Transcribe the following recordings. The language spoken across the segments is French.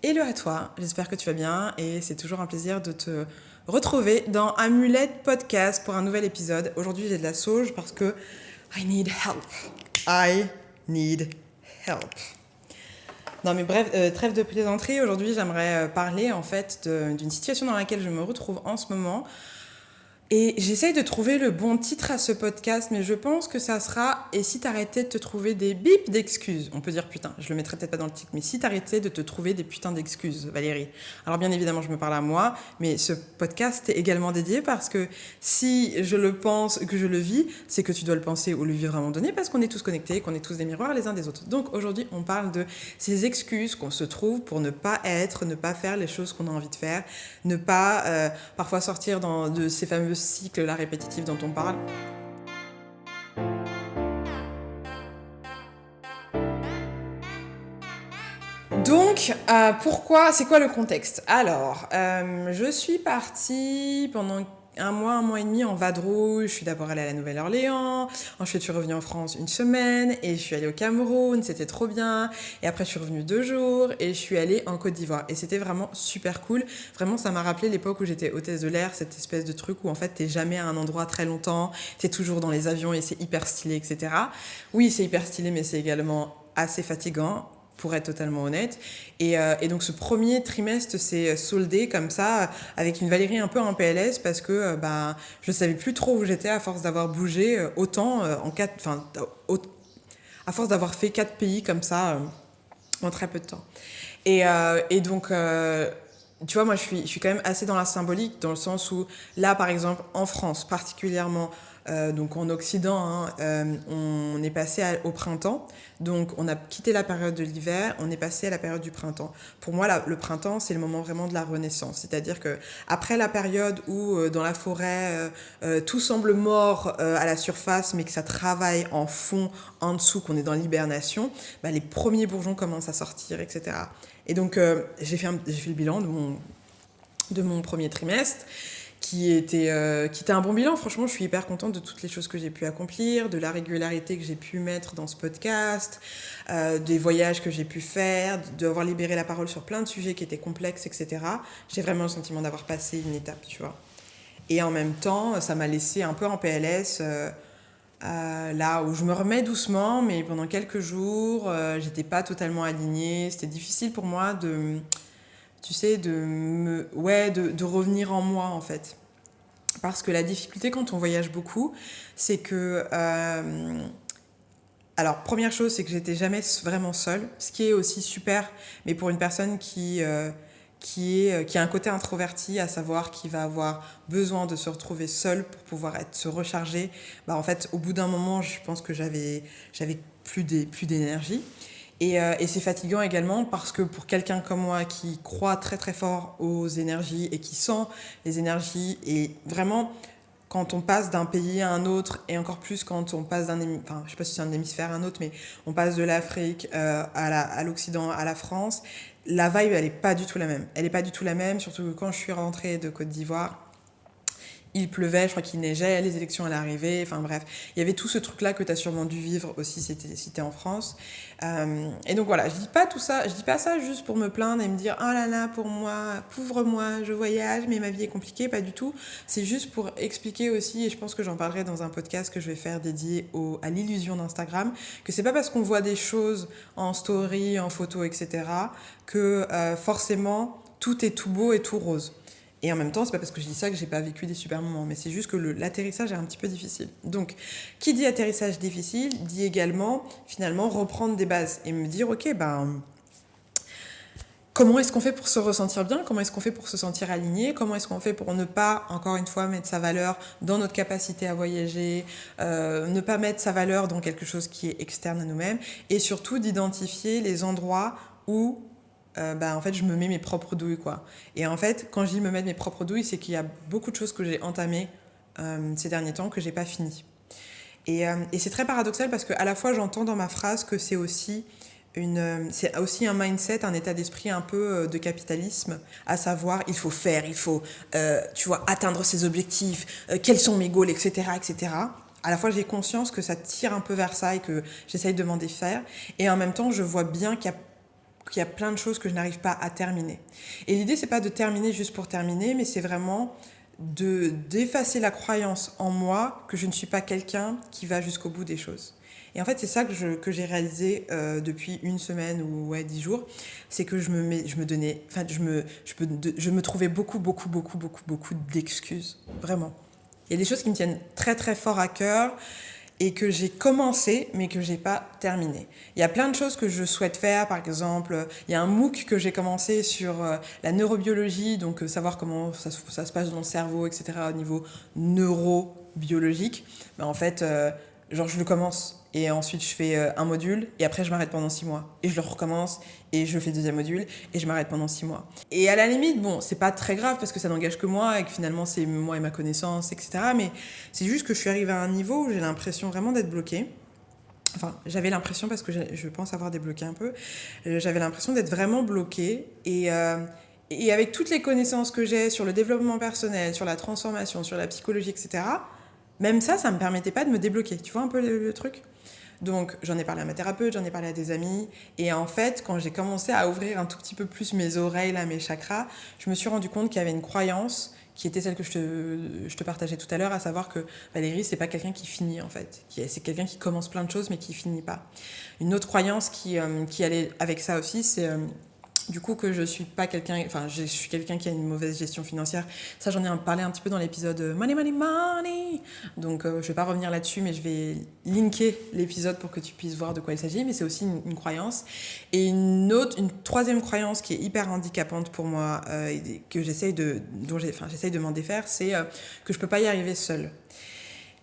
Hello à toi, j'espère que tu vas bien et c'est toujours un plaisir de te retrouver dans Amulette Podcast pour un nouvel épisode. Aujourd'hui j'ai de la sauge parce que I need help. I need help. Non mais bref, trêve de plaisanterie, aujourd'hui j'aimerais parler en fait d'une situation dans laquelle je me retrouve en ce moment. Et j'essaye de trouver le bon titre à ce podcast, mais je pense que ça sera « Et si t'arrêtais de te trouver des bips d'excuses ?» On peut dire « putain », je le mettrai peut-être pas dans le titre, mais si t'arrêtais de te trouver des putains d'excuses, Valérie. Alors bien évidemment, je me parle à moi, mais ce podcast est également dédié parce que si je le pense, que je le vis, c'est que tu dois le penser ou le vivre à un moment donné parce qu'on est tous connectés, qu'on est tous des miroirs les uns des autres. Donc aujourd'hui, on parle de ces excuses qu'on se trouve pour ne pas être, ne pas faire les choses qu'on a envie de faire, ne pas parfois sortir de ces fameux cycle-là répétitif dont on parle. Donc, pourquoi, c'est quoi le contexte ? Alors, je suis partie pendant un mois et demi en vadrouille. Je suis d'abord allée à la Nouvelle-Orléans, ensuite je suis revenue en France une semaine et je suis allée au Cameroun, c'était trop bien. Et après je suis revenue 2 jours et je suis allée en Côte d'Ivoire. Et c'était vraiment super cool. Vraiment, ça m'a rappelé l'époque où j'étais hôtesse de l'air, cette espèce de truc où en fait t'es jamais à un endroit très longtemps, t'es toujours dans les avions et c'est hyper stylé, etc. Oui, c'est hyper stylé, mais c'est également assez fatigant, pour être totalement honnête. Et donc ce premier trimestre s'est soldé comme ça, avec une Valérie un peu en PLS, parce que je savais plus trop où j'étais à force d'avoir bougé autant, à force d'avoir fait 4 pays comme ça, en très peu de temps. Et donc, tu vois, moi, je suis quand même assez dans la symbolique, dans le sens où, là, par exemple, en France, particulièrement, donc en Occident, on est passé au printemps. Donc, on a quitté la période de l'hiver, on est passé à la période du printemps. Pour moi, le printemps, c'est le moment vraiment de la renaissance. C'est-à-dire que après la période où, dans la forêt, tout semble mort à la surface, mais que ça travaille en fond, en dessous, qu'on est dans l'hibernation, les premiers bourgeons commencent à sortir, etc. Et donc, j'ai fait le bilan de mon premier trimestre, qui était un bon bilan. Franchement, je suis hyper contente de toutes les choses que j'ai pu accomplir, de la régularité que j'ai pu mettre dans ce podcast, des voyages que j'ai pu faire, d'avoir libéré la parole sur plein de sujets qui étaient complexes, etc. J'ai vraiment le sentiment d'avoir passé une étape, tu vois. Et en même temps, ça m'a laissé un peu en PLS, là où je me remets doucement, mais pendant quelques jours, j'étais pas totalement alignée. C'était difficile pour moi de revenir en moi, en fait. Parce que la difficulté quand on voyage beaucoup, c'est que... alors, première chose, c'est que j'étais jamais vraiment seule, ce qui est aussi super, mais pour une personne qui a un côté introverti, à savoir qui va avoir besoin de se retrouver seule pour pouvoir se recharger, en fait, au bout d'un moment, je pense que j'avais plus d'énergie. Et c'est fatigant également parce que pour quelqu'un comme moi qui croit très très fort aux énergies et qui sent les énergies, et vraiment quand on passe d'un pays à un autre, et encore plus quand on passe je sais pas si c'est un hémisphère à un autre, mais on passe de l'Afrique à l'Occident, à la France, la vibe elle est pas du tout la même. Elle est pas du tout la même, surtout que quand je suis rentrée de Côte d'Ivoire, il pleuvait, je crois qu'il neigeait, les élections allaient arriver, enfin bref. Il y avait tout ce truc-là que tu as sûrement dû vivre aussi si t'es en France. Et donc voilà, je dis pas ça juste pour me plaindre et me dire « Oh là là, pour moi, pauvre moi, je voyage, mais ma vie est compliquée », pas du tout. C'est juste pour expliquer aussi, et je pense que j'en parlerai dans un podcast que je vais faire dédié à l'illusion d'Instagram, que c'est pas parce qu'on voit des choses en story, en photo, etc., que forcément tout est tout beau et tout rose. Et en même temps, c'est pas parce que je dis ça que j'ai pas vécu des super moments, mais c'est juste que l'atterrissage est un petit peu difficile. Donc, qui dit atterrissage difficile, dit également, finalement, reprendre des bases et me dire, ok, comment est-ce qu'on fait pour se ressentir bien ? Comment est-ce qu'on fait pour se sentir aligné ? Comment est-ce qu'on fait pour ne pas, encore une fois, mettre sa valeur dans notre capacité à voyager, ne pas mettre sa valeur dans quelque chose qui est externe à nous-mêmes, et surtout d'identifier les endroits où en fait, je me mets mes propres douilles, quoi. Et en fait, quand je dis me mettre mes propres douilles, c'est qu'il y a beaucoup de choses que j'ai entamées ces derniers temps que j'ai pas fini. Et c'est très paradoxal parce qu'à la fois, j'entends dans ma phrase que c'est aussi un mindset, un état d'esprit un peu de capitalisme, à savoir, il faut faire, il faut, atteindre ses objectifs, quels sont mes goals, etc., etc. À la fois, j'ai conscience que ça tire un peu vers ça et que j'essaye de m'en défaire. Et en même temps, je vois bien qu'il y a qu'il y a plein de choses que je n'arrive pas à terminer. Et l'idée, c'est pas de terminer juste pour terminer, mais c'est vraiment d'effacer la croyance en moi que je ne suis pas quelqu'un qui va jusqu'au bout des choses. Et en fait, c'est ça que j'ai réalisé depuis une semaine ou 10 jours, c'est que je me trouvais beaucoup d'excuses, vraiment. Il y a des choses qui me tiennent très très fort à cœur et que j'ai commencé mais que j'ai pas terminé. Il y a plein de choses que je souhaite faire, par exemple, il y a un MOOC que j'ai commencé sur la neurobiologie, donc savoir comment ça se passe dans le cerveau, etc. au niveau neurobiologique. Ben, en fait, genre je le commence et ensuite je fais un module et après je m'arrête pendant 6 mois et je le recommence et je fais le deuxième module et je m'arrête pendant 6 mois. Et à la limite, bon, c'est pas très grave parce que ça n'engage que moi et que finalement c'est moi et ma connaissance, etc. Mais c'est juste que je suis arrivée à un niveau où j'ai l'impression vraiment d'être bloquée. Enfin, j'avais l'impression, parce que je pense avoir débloqué un peu, j'avais l'impression d'être vraiment bloquée et avec toutes les connaissances que j'ai sur le développement personnel, sur la transformation, sur la psychologie, etc., même ça me permettait pas de me débloquer. Tu vois un peu le truc ? Donc, j'en ai parlé à ma thérapeute, j'en ai parlé à des amis. Et en fait, quand j'ai commencé à ouvrir un tout petit peu plus mes oreilles, là, mes chakras, je me suis rendu compte qu'il y avait une croyance qui était celle que je te partageais tout à l'heure, à savoir que Valérie, c'est pas quelqu'un qui finit, en fait. C'est quelqu'un qui commence plein de choses, mais qui finit pas. Une autre croyance qui allait avec ça aussi, c'est... du coup que je suis pas quelqu'un, enfin je suis quelqu'un qui a une mauvaise gestion financière. Ça, j'en ai parlé un petit peu dans l'épisode Money Money Money, donc je vais pas revenir là-dessus, mais je vais linker l'épisode pour que tu puisses voir de quoi il s'agit. Mais c'est aussi une croyance. Et une troisième croyance qui est hyper handicapante pour moi, que j'essaye de m'en défaire, c'est que je peux pas y arriver seule.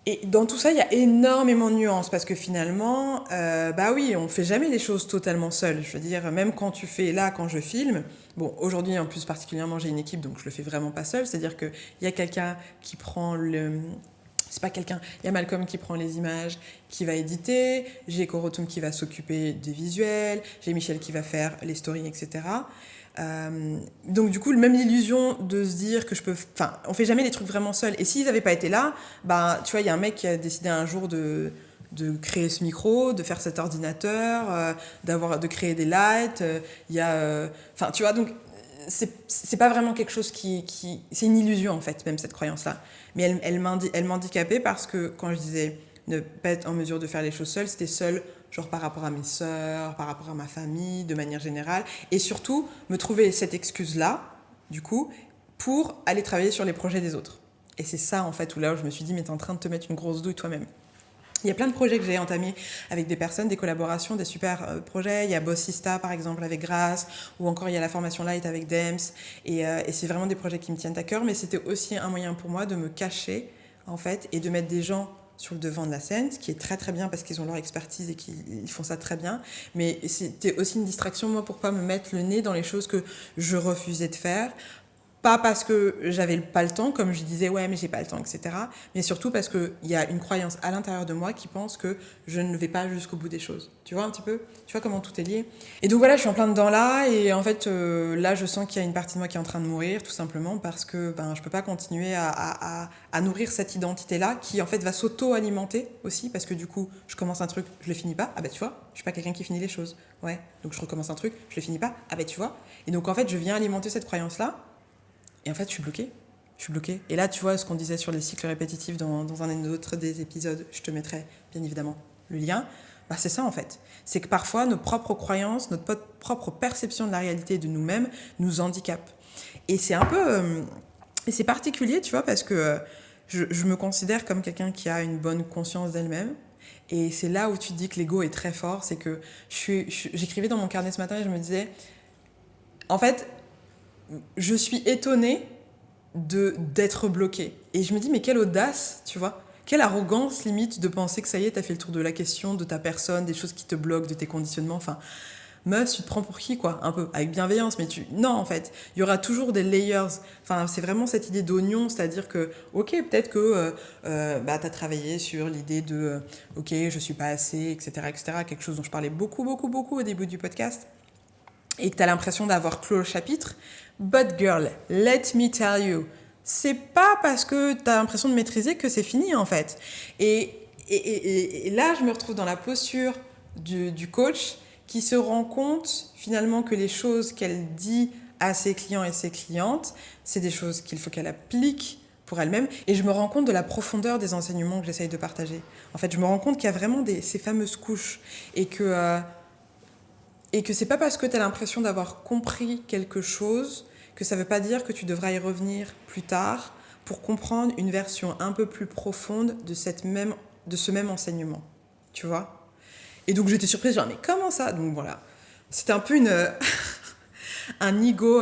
Et dans tout ça, il y a énormément de nuances parce que finalement, bah oui, on fait jamais les choses totalement seul. Je veux dire, même quand je filme, bon, aujourd'hui en plus particulièrement, j'ai une équipe, donc je le fais vraiment pas seul. C'est-à-dire qu'il y a quelqu'un qui prend c'est pas quelqu'un, il y a Malcolm qui prend les images, qui va éditer, j'ai Corotum qui va s'occuper des visuels, j'ai Michel qui va faire les stories, etc. Donc du coup, même l'illusion de se dire que on fait jamais les trucs vraiment seuls. Et s'ils n'avaient pas été là, bah tu vois, il y a un mec qui a décidé un jour de créer ce micro, de faire cet ordinateur, de créer des lights. Il y a, tu vois, donc c'est pas vraiment quelque chose c'est une illusion en fait, même cette croyance-là. Mais elle m'handicapait parce que quand je disais ne pas être en mesure de faire les choses seule, c'était seule genre par rapport à mes sœurs, par rapport à ma famille, de manière générale, et surtout me trouver cette excuse-là, du coup, pour aller travailler sur les projets des autres. Et c'est ça, en fait, où je me suis dit, mais t'es en train de te mettre une grosse douille toi-même. Il y a plein de projets que j'ai entamés avec des personnes, des collaborations, des super projets. Il y a Bossista, par exemple, avec Grace, ou encore il y a la formation Light avec Dems, et c'est vraiment des projets qui me tiennent à cœur, mais c'était aussi un moyen pour moi de me cacher, en fait, et de mettre des gens sur le devant de la scène, ce qui est très très bien parce qu'ils ont leur expertise et qu'ils font ça très bien, mais c'était aussi une distraction, moi, pour pas me mettre le nez dans les choses que je refusais de faire. Pas parce que j'avais pas le temps, comme je disais, ouais, mais j'ai pas le temps, etc. Mais surtout parce qu'il y a une croyance à l'intérieur de moi qui pense que je ne vais pas jusqu'au bout des choses. Tu vois un petit peu ? Tu vois comment tout est lié ? Et donc voilà, je suis en plein dedans là, et en fait, là, je sens qu'il y a une partie de moi qui est en train de mourir, tout simplement parce que je peux pas continuer à nourrir cette identité-là, qui en fait va s'auto-alimenter aussi, parce que du coup, je commence un truc, je le finis pas, ah bah tu vois, je suis pas quelqu'un qui finit les choses. Ouais, donc je recommence un truc, je le finis pas, ah bah tu vois. Et donc en fait, je viens alimenter cette croyance-là. Et en fait, je suis bloquée. Et là, tu vois, ce qu'on disait sur les cycles répétitifs dans un autre des épisodes, je te mettrai bien évidemment le lien, c'est ça en fait. C'est que parfois, nos propres croyances, notre propre perception de la réalité de nous-mêmes nous handicapent. Et c'est un peu... et c'est particulier, tu vois, parce que je me considère comme quelqu'un qui a une bonne conscience d'elle-même. Et c'est là où tu te dis que l'ego est très fort. C'est que j'écrivais dans mon carnet ce matin et je me disais... En fait... je suis étonnée d'être bloquée. Et je me dis, mais quelle audace, tu vois ? Quelle arrogance, limite, de penser que ça y est, t'as fait le tour de la question, de ta personne, des choses qui te bloquent, de tes conditionnements. Enfin, meuf, tu te prends pour qui, quoi ? Un peu, avec bienveillance, mais non, en fait. Il y aura toujours des layers. Enfin, c'est vraiment cette idée d'oignon, c'est-à-dire que, ok, peut-être que t'as travaillé sur l'idée de, ok, je suis pas assez, etc., quelque chose dont je parlais beaucoup au début du podcast, et que t'as l'impression d'avoir clos le chapitre. But girl, let me tell you, c'est pas parce que t'as l'impression de maîtriser que c'est fini en fait. Et là, je me retrouve dans la posture du coach qui se rend compte finalement que les choses qu'elle dit à ses clients et ses clientes, c'est des choses qu'il faut qu'elle applique pour elle-même. Et je me rends compte de la profondeur des enseignements que j'essaye de partager. En fait, je me rends compte qu'il y a vraiment ces fameuses couches et que c'est pas parce que tu as l'impression d'avoir compris quelque chose que ça veut pas dire que tu devras y revenir plus tard pour comprendre une version un peu plus profonde de ce même enseignement. Tu vois ? Et donc j'étais surprise, genre mais comment ça ? Donc voilà, c'était un peu un ego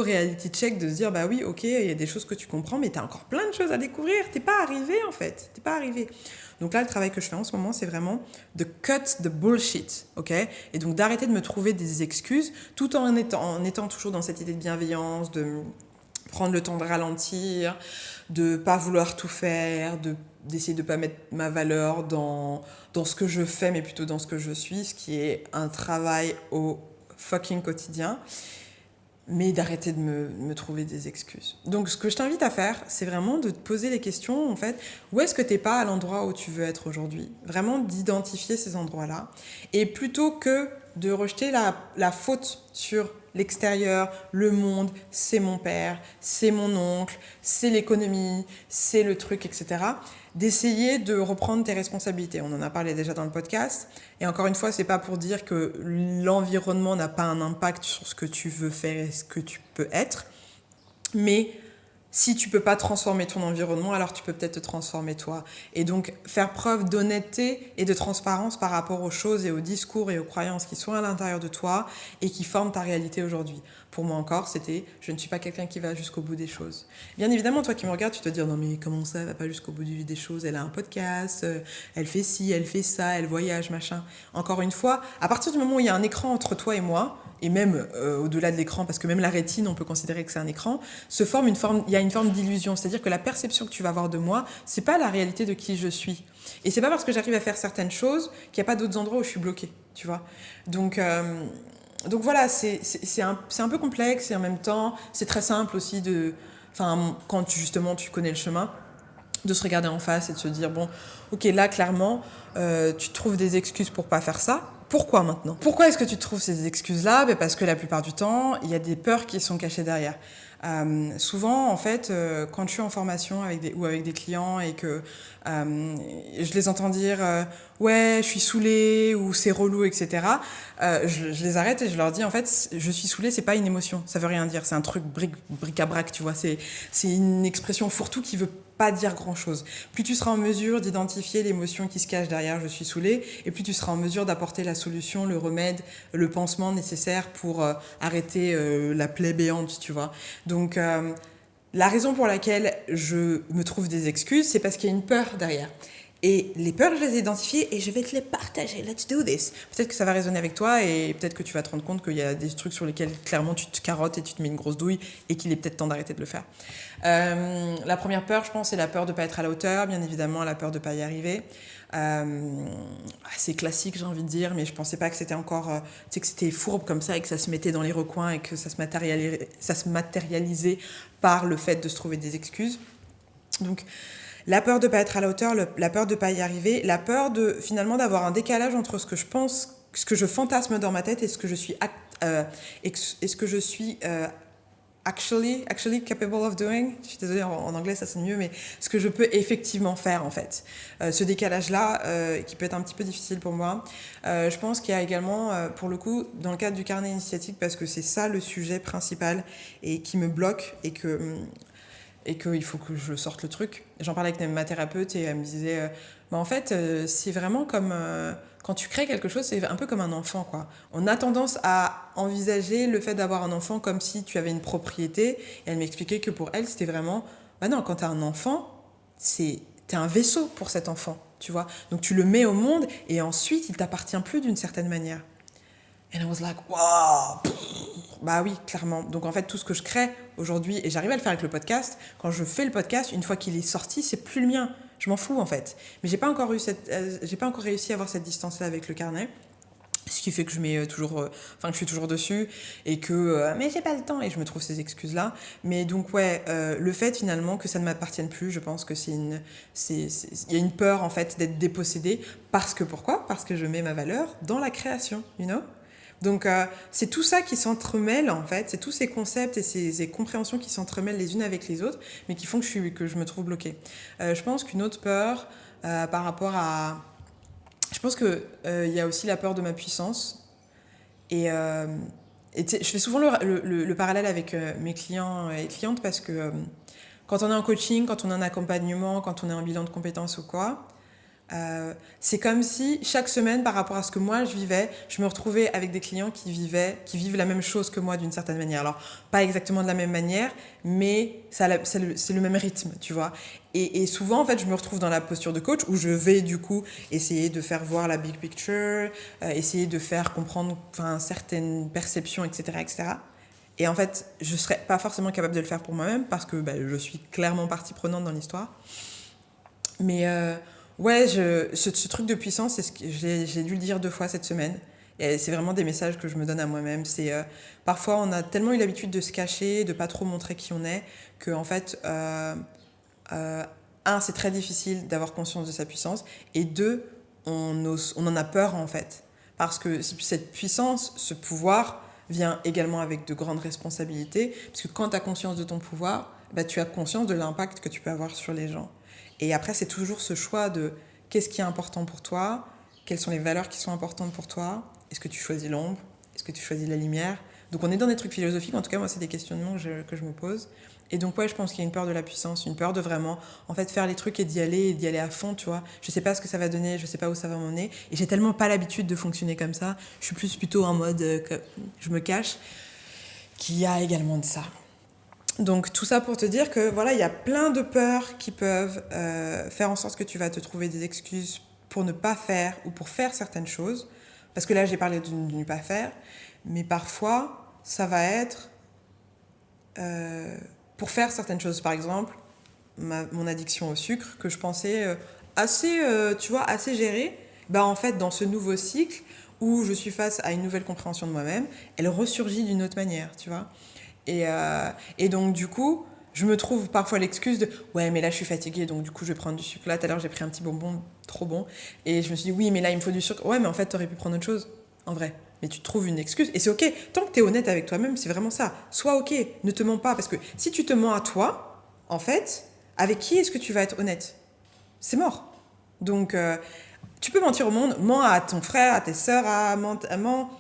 reality check de se dire bah oui, ok, il y a des choses que tu comprends, mais t'as encore plein de choses à découvrir. T'es pas arrivé en fait, t'es pas arrivé. Donc là, le travail que je fais en ce moment, c'est vraiment de cut the bullshit, ok ? Et donc d'arrêter de me trouver des excuses, tout en étant toujours dans cette idée de bienveillance, de prendre le temps de ralentir, de pas vouloir tout faire, d'essayer de pas mettre ma valeur dans ce que je fais, mais plutôt dans ce que je suis, ce qui est un travail au fucking quotidien, mais d'arrêter de me trouver des excuses. Donc ce que je t'invite à faire, c'est vraiment de te poser les questions, en fait, où est-ce que t'es pas à l'endroit où tu veux être aujourd'hui ? Vraiment d'identifier ces endroits-là, et plutôt que de rejeter la faute sur l'extérieur, le monde, c'est mon père, c'est mon oncle, c'est l'économie, c'est le truc, etc., d'essayer de reprendre tes responsabilités. On en a parlé déjà dans le podcast. Et encore une fois, c'est pas pour dire que l'environnement n'a pas un impact sur ce que tu veux faire et ce que tu peux être. Mais si tu peux pas transformer ton environnement, alors tu peux peut-être te transformer toi. Et donc, faire preuve d'honnêteté et de transparence par rapport aux choses et aux discours et aux croyances qui sont à l'intérieur de toi et qui forment ta réalité aujourd'hui. Pour moi encore, c'était « je ne suis pas quelqu'un qui va jusqu'au bout des choses ». Bien évidemment, toi qui me regardes, tu te dis « non mais comment ça, elle va pas jusqu'au bout des choses, elle a un podcast, elle fait ci, elle fait ça, elle voyage, machin ». Encore une fois, à partir du moment où il y a un écran entre toi et moi, et même au-delà de l'écran, parce que même la rétine, on peut considérer que c'est un écran, il y a une forme d'illusion. C'est-à-dire que la perception que tu vas avoir de moi, c'est pas la réalité de qui je suis. Et c'est pas parce que j'arrive à faire certaines choses qu'il n'y a pas d'autres endroits où je suis bloquée, tu vois. Donc voilà, c'est un peu complexe et en même temps, c'est très simple aussi quand justement tu connais le chemin, de se regarder en face et de se dire, bon, ok, là, clairement, tu trouves des excuses pour pas faire ça. Pourquoi maintenant ? Pourquoi est-ce que tu trouves ces excuses-là ? Parce que la plupart du temps, il y a des peurs qui sont cachées derrière. Souvent, en fait, quand je suis en formation avec des clients et que je les entends dire ouais, je suis saoulée ou c'est relou, etc., je les arrête et je leur dis en fait, je suis saoulée, c'est pas une émotion, ça veut rien dire, c'est un truc bric-à-brac, tu vois, c'est une expression fourre-tout qui veut pas dire grand-chose. Plus tu seras en mesure d'identifier l'émotion qui se cache derrière « je suis saoulée » et plus tu seras en mesure d'apporter la solution, le remède, le pansement nécessaire pour arrêter la plaie béante, tu vois. Donc, la raison pour laquelle je me trouve des excuses, c'est parce qu'il y a une peur derrière. Et les peurs, je les ai identifiées et je vais te les partager. Let's do this. Peut-être que ça va résonner avec toi et peut-être que tu vas te rendre compte qu'il y a des trucs sur lesquels, clairement, tu te carottes et tu te mets une grosse douille et qu'il est peut-être temps d'arrêter de le faire. La première peur, je pense, c'est la peur de ne pas être à la hauteur. Bien évidemment, la peur de ne pas y arriver. C'est classique, j'ai envie de dire, mais je ne pensais pas que c'était encore... que c'était fourbe comme ça et que ça se mettait dans les recoins et que ça se matérialisait par le fait de se trouver des excuses. Donc... la peur de ne pas être à la hauteur, la peur de ne pas y arriver, la peur finalement d'avoir un décalage entre ce que je pense, ce que je fantasme dans ma tête et ce que je suis, actually capable of doing. Je suis désolée, en anglais ça sonne mieux, mais ce que je peux effectivement faire en fait. Ce décalage-là, qui peut être un petit peu difficile pour moi. Je pense qu'il y a également, pour le coup, dans le cadre du carnet initiatique, parce que c'est ça le sujet principal et qui me bloque et qu'il faut que je sorte le truc. J'en parlais avec ma thérapeute et elle me disait en fait, c'est vraiment comme quand tu crées quelque chose, c'est un peu comme un enfant, quoi. On a tendance à envisager le fait d'avoir un enfant comme si tu avais une propriété. Et elle m'expliquait que pour elle, c'était vraiment non, quand tu as un enfant, t'es un vaisseau pour cet enfant, tu vois. Donc tu le mets au monde et ensuite, il t'appartient plus d'une certaine manière. And I was like, wow! Bah oui, clairement. Donc en fait, tout ce que je crée aujourd'hui, et j'arrive à le faire avec le podcast, quand je fais le podcast, une fois qu'il est sorti, c'est plus le mien. Je m'en fous en fait. Mais j'ai pas encore réussi à avoir cette distance-là avec le carnet. Ce qui fait que je mets toujours, que je suis toujours dessus et que mais j'ai pas le temps et je me trouve ces excuses là. Mais donc ouais, le fait finalement que ça ne m'appartienne plus, je pense que il y a une peur en fait d'être dépossédée parce que pourquoi? Parce que je mets ma valeur dans la création, you know. Donc c'est tout ça qui s'entremêle en fait, c'est tous ces concepts et ces compréhensions qui s'entremêlent les unes avec les autres, mais qui font que je me trouve bloquée. Je pense qu'une autre peur par rapport à je pense que y a aussi la peur de ma puissance. Et, je fais souvent le parallèle avec mes clients et clientes parce que quand on est en coaching, quand on est en accompagnement, quand on est en bilan de compétences ou quoi, c'est comme si chaque semaine, par rapport à ce que moi je vivais, je me retrouvais avec des clients qui vivent la même chose que moi d'une certaine manière. Alors, pas exactement de la même manière, mais c'est le même rythme, tu vois. Et souvent, en fait, je me retrouve dans la posture de coach où je vais du coup essayer de faire voir la big picture, essayer de faire comprendre certaines perceptions, etc., etc. Et en fait, je ne serais pas forcément capable de le faire pour moi-même parce que je suis clairement partie prenante dans l'histoire. Mais ouais, ce truc de puissance, c'est j'ai dû le dire 2 fois cette semaine. Et c'est vraiment des messages que je me donne à moi-même. C'est parfois on a tellement eu l'habitude de se cacher, de pas trop montrer qui on est, que en fait, c'est très difficile d'avoir conscience de sa puissance. Et deux, on en a peur en fait, parce que cette puissance, ce pouvoir vient également avec de grandes responsabilités. Parce que quand tu as conscience de ton pouvoir, tu as conscience de l'impact que tu peux avoir sur les gens. Et après, c'est toujours ce choix de qu'est-ce qui est important pour toi, quelles sont les valeurs qui sont importantes pour toi, est-ce que tu choisis l'ombre, est-ce que tu choisis la lumière. Donc on est dans des trucs philosophiques, en tout cas moi c'est des questionnements que je me pose. Et donc ouais, je pense qu'il y a une peur de la puissance, une peur de vraiment en fait faire les trucs et d'y aller à fond, tu vois. Je sais pas ce que ça va donner, je sais pas où ça va m'emmener, et j'ai tellement pas l'habitude de fonctionner comme ça. Je suis plutôt en mode que je me cache, qu'il y a également de ça. Donc tout ça pour te dire que voilà, il y a plein de peurs qui peuvent faire en sorte que tu vas te trouver des excuses pour ne pas faire ou pour faire certaines choses. Parce que là, j'ai parlé de ne pas faire, mais parfois, ça va être pour faire certaines choses. Par exemple, mon addiction au sucre, que je pensais assez gérée, en fait, dans ce nouveau cycle où je suis face à une nouvelle compréhension de moi-même, elle ressurgit d'une autre manière, tu vois. Et donc, du coup, je me trouve parfois l'excuse de ouais, mais là, je suis fatiguée, donc du coup, je vais prendre du sucre. Là, tout à l'heure, j'ai pris un petit bonbon trop bon. Et je me suis dit, oui, mais là, il me faut du sucre. Ouais, mais en fait, t'aurais pu prendre autre chose, en vrai. Mais tu te trouves une excuse. Et c'est OK. Tant que t'es honnête avec toi-même, c'est vraiment ça. Sois OK. Ne te mens pas. Parce que si tu te mens à toi, en fait, avec qui est-ce que tu vas être honnête? C'est mort. Donc, tu peux mentir au monde. Mens à ton frère, à tes sœurs, mens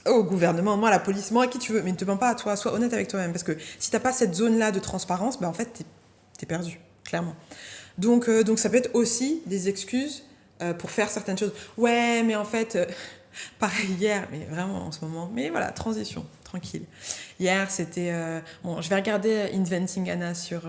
au gouvernement, moi à la police, moi à qui tu veux, mais ne te mens pas à toi, sois honnête avec toi-même, parce que si t'as pas cette zone-là de transparence, en fait t'es perdu, clairement. Donc ça peut être aussi des excuses pour faire certaines choses. Ouais, mais en fait, pareil hier, mais vraiment en ce moment, mais voilà, transition, tranquille. Hier, c'était... bon, je vais regarder Inventing Anna sur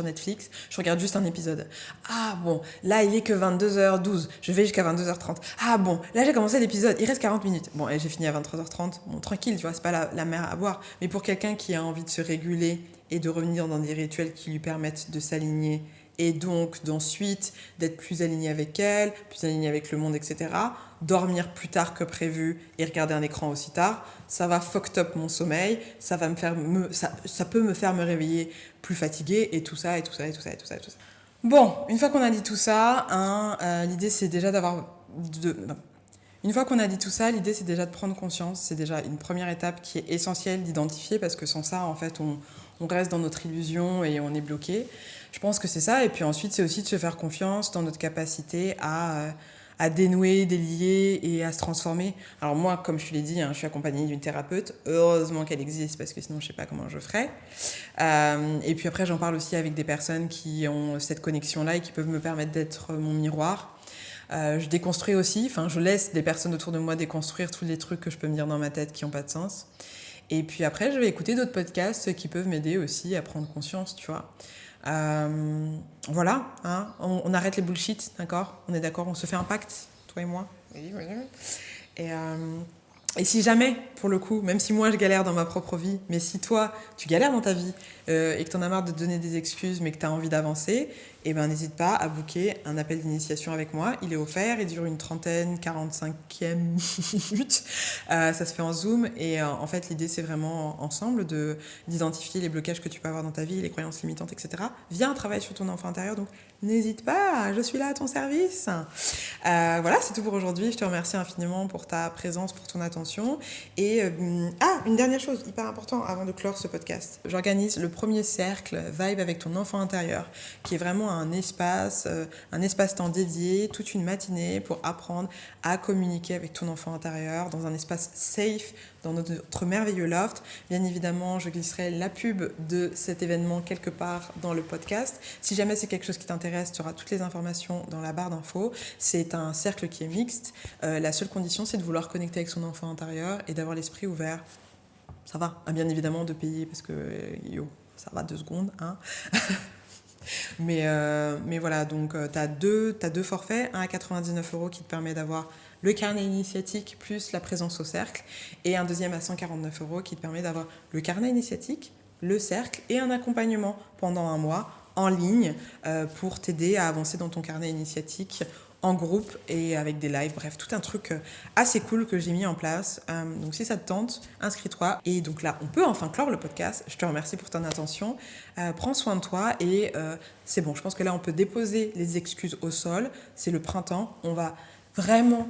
Netflix. Je regarde juste un épisode. Ah bon, là, il est que 22h12. Je vais jusqu'à 22h30. Ah bon, là, j'ai commencé l'épisode. Il reste 40 minutes. Bon, et j'ai fini à 23h30. Bon, tranquille, tu vois, c'est pas la mer à boire. Mais pour quelqu'un qui a envie de se réguler et de revenir dans des rituels qui lui permettent de s'aligner et donc d'ensuite d'être plus aligné avec elle, plus aligné avec le monde, etc., dormir plus tard que prévu et regarder un écran aussi tard, ça va fucked up mon sommeil, ça peut me faire me réveiller plus fatiguée et tout ça. Bon, une fois qu'on a dit tout ça, l'idée c'est déjà une fois qu'on a dit tout ça, l'idée c'est déjà de prendre conscience, c'est déjà une première étape qui est essentielle d'identifier parce que sans ça, en fait, on reste dans notre illusion et on est bloqué. Je pense que c'est ça, et puis ensuite c'est aussi de se faire confiance dans notre capacité à dénouer, délier et à se transformer. Alors moi, comme je te l'ai dit, je suis accompagnée d'une thérapeute, heureusement qu'elle existe parce que sinon je sais pas comment je ferais. Et puis après j'en parle aussi avec des personnes qui ont cette connexion-là et qui peuvent me permettre d'être mon miroir. Je déconstruis aussi, je laisse des personnes autour de moi déconstruire tous les trucs que je peux me dire dans ma tête qui n'ont pas de sens. Et puis après, je vais écouter d'autres podcasts qui peuvent m'aider aussi à prendre conscience, tu vois. Voilà, on arrête les bullshit, d'accord? On est d'accord, on se fait un pacte, toi et moi. Oui. Et si jamais, pour le coup, même si moi je galère dans ma propre vie, mais si toi tu galères dans ta vie et que tu en as marre de te donner des excuses mais que tu as envie d'avancer, eh ben, n'hésite pas à booker un appel d'initiation avec moi. Il est offert, il dure une trentaine, 45e minute. Ça se fait en Zoom et en fait l'idée c'est vraiment ensemble d'identifier les blocages que tu peux avoir dans ta vie, les croyances limitantes, etc. Via un travail sur ton enfant intérieur, donc n'hésite pas, je suis là à ton service. Voilà, c'est tout pour aujourd'hui. Je te remercie infiniment pour ta présence, pour ton attention. Et une dernière chose hyper importante avant de clore ce podcast. J'organise le premier cercle Vibe avec ton enfant intérieur, qui est vraiment un espace-temps dédié, toute une matinée pour apprendre à communiquer avec ton enfant intérieur dans un espace safe, dans notre merveilleux loft. Bien évidemment, je glisserai la pub de cet événement quelque part dans le podcast. Si jamais c'est quelque chose qui t'intéresse, tu auras toutes les informations dans la barre d'infos. C'est un cercle qui est mixte. La seule condition, c'est de vouloir connecter avec son enfant intérieur et d'avoir l'esprit ouvert. Ça va, bien évidemment, de payer parce que ça va 2 secondes, hein. Mais voilà, donc tu as deux forfaits, un à 99 € qui te permet d'avoir le carnet initiatique plus la présence au cercle, et un deuxième à 149 € qui te permet d'avoir le carnet initiatique, le cercle et un accompagnement pendant un mois en ligne pour t'aider à avancer dans ton carnet initiatique en groupe et avec des lives, bref, tout un truc assez cool que j'ai mis en place. Donc si ça te tente, inscris-toi. Et donc là, on peut enfin clore le podcast. Je te remercie pour ton attention. Prends soin de toi et c'est bon. Je pense que là, on peut déposer les excuses au sol. C'est le printemps. On va vraiment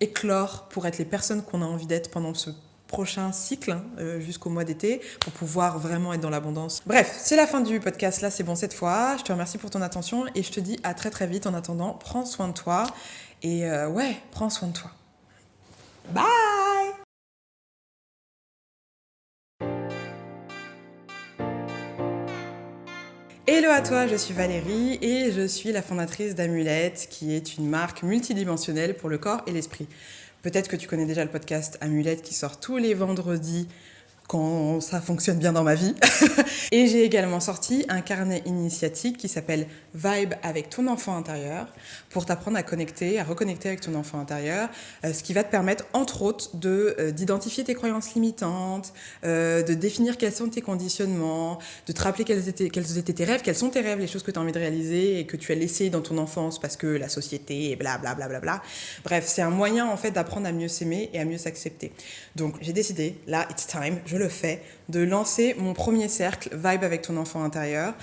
éclore pour être les personnes qu'on a envie d'être pendant ce prochain cycle jusqu'au mois d'été pour pouvoir vraiment être dans l'abondance. Bref, c'est la fin du podcast, là c'est bon cette fois. Je te remercie pour ton attention et je te dis à très très vite. En attendant, prends soin de toi et prends soin de toi. Bye! Hello à toi, je suis Valérie et je suis la fondatrice d'Amulette, qui est une marque multidimensionnelle pour le corps et l'esprit. Peut-être que tu connais déjà le podcast Amulette qui sort tous les vendredis quand ça fonctionne bien dans ma vie. Et j'ai également sorti un carnet initiatique qui s'appelle Vibe avec ton enfant intérieur pour t'apprendre à reconnecter avec ton enfant intérieur, ce qui va te permettre, entre autres, d'identifier tes croyances limitantes, de définir quels sont tes conditionnements, de te rappeler quels étaient tes rêves, quels sont tes rêves, les choses que tu as envie de réaliser et que tu as laissées dans ton enfance parce que la société, blablabla. Bla bla bla. Bref, c'est un moyen en fait d'apprendre à mieux s'aimer et à mieux s'accepter. Donc j'ai décidé, là, it's time, je le fais, de lancer mon premier cercle Vibe avec ton enfant intérieur.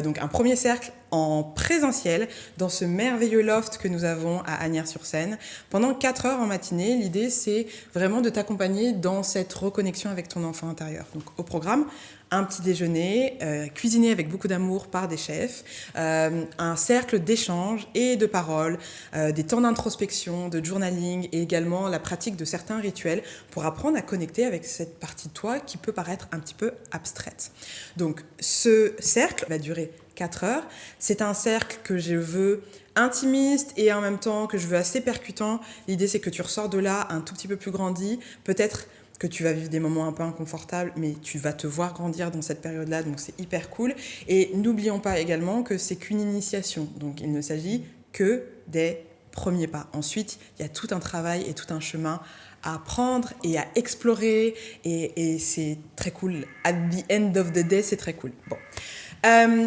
Donc un premier cercle en présentiel dans ce merveilleux loft que nous avons à Asnières-sur-Seine pendant 4 heures en matinée. L'idée, c'est vraiment de t'accompagner dans cette reconnexion avec ton enfant intérieur. Donc au programme, un petit déjeuner, cuisiné avec beaucoup d'amour par des chefs, un cercle d'échange et de paroles, des temps d'introspection, de journaling et également la pratique de certains rituels pour apprendre à connecter avec cette partie de toi qui peut paraître un petit peu abstraite. Donc ce cercle va durer 4 heures. C'est un cercle que je veux intimiste et en même temps que je veux assez percutant. L'idée, c'est que tu ressors de là un tout petit peu plus grandi, peut-être que tu vas vivre des moments un peu inconfortables, mais tu vas te voir grandir dans cette période-là, donc c'est hyper cool. Et n'oublions pas également que c'est qu'une initiation, donc il ne s'agit que des premiers pas. Ensuite, il y a tout un travail et tout un chemin à prendre et à explorer, et c'est très cool. At the end of the day, c'est très cool. Bon.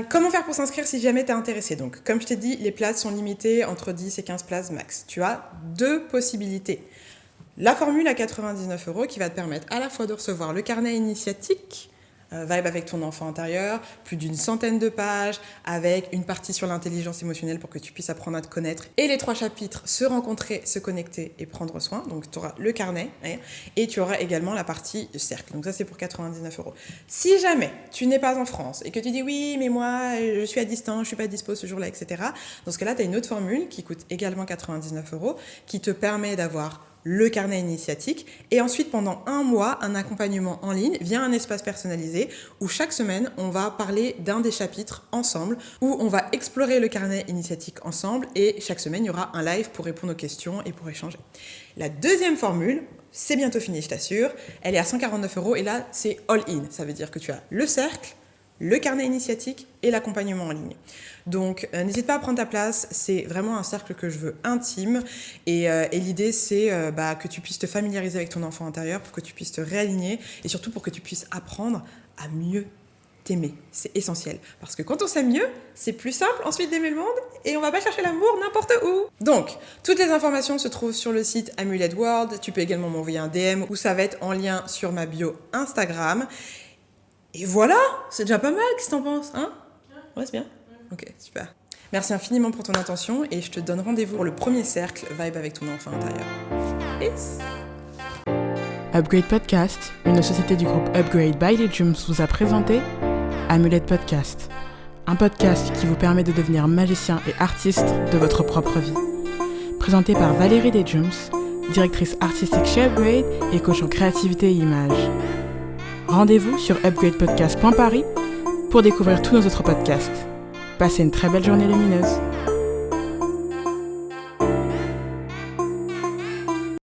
Comment faire pour s'inscrire si jamais tu es intéressé? Donc, comme je t'ai dit, les places sont limitées entre 10 et 15 places max. Tu as 2 possibilités. La formule à 99 € qui va te permettre à la fois de recevoir le carnet initiatique, Vibe avec ton enfant intérieur, plus d'une centaine de pages, avec une partie sur l'intelligence émotionnelle pour que tu puisses apprendre à te connaître, et les 3 chapitres, se rencontrer, se connecter et prendre soin. Donc tu auras le carnet, et tu auras également la partie cercle. Donc ça, c'est pour 99 €. Si jamais tu n'es pas en France et que tu dis oui, mais moi, je suis à distance, je ne suis pas dispo ce jour-là, etc., dans ce cas-là, tu as une autre formule qui coûte également 99 € qui te permet d'avoir le carnet initiatique et ensuite pendant un mois un accompagnement en ligne via un espace personnalisé où chaque semaine on va parler d'un des chapitres ensemble, où on va explorer le carnet initiatique ensemble et chaque semaine il y aura un live pour répondre aux questions et pour échanger. La deuxième formule, c'est bientôt fini je t'assure, elle est à 149 € et là c'est all in, ça veut dire que tu as le cercle, le carnet initiatique et l'accompagnement en ligne. Donc, n'hésite pas à prendre ta place. C'est vraiment un cercle que je veux intime. Et l'idée, c'est que tu puisses te familiariser avec ton enfant intérieur pour que tu puisses te réaligner et surtout pour que tu puisses apprendre à mieux t'aimer. C'est essentiel. Parce que quand on s'aime mieux, c'est plus simple ensuite d'aimer le monde et on va pas chercher l'amour n'importe où. Donc, toutes les informations se trouvent sur le site Amulet World. Tu peux également m'envoyer un DM ou ça va être en lien sur ma bio Instagram. Et voilà, c'est déjà pas mal, qu'est-ce que t'en penses, hein ? Ouais, c'est bien ? Ok, super. Merci infiniment pour ton attention et je te donne rendez-vous pour le premier cercle Vibe avec ton enfant intérieur. Peace. Upgrade Podcast, une société du groupe Upgrade by Legiums vous a présenté Amulet Podcast, un podcast qui vous permet de devenir magicien et artiste de votre propre vie. Présenté par Valérie Legiums, directrice artistique chez Upgrade et coach en créativité et image. Rendez-vous sur upgradepodcast.paris pour découvrir tous nos autres podcasts. Passez une très belle journée lumineuse.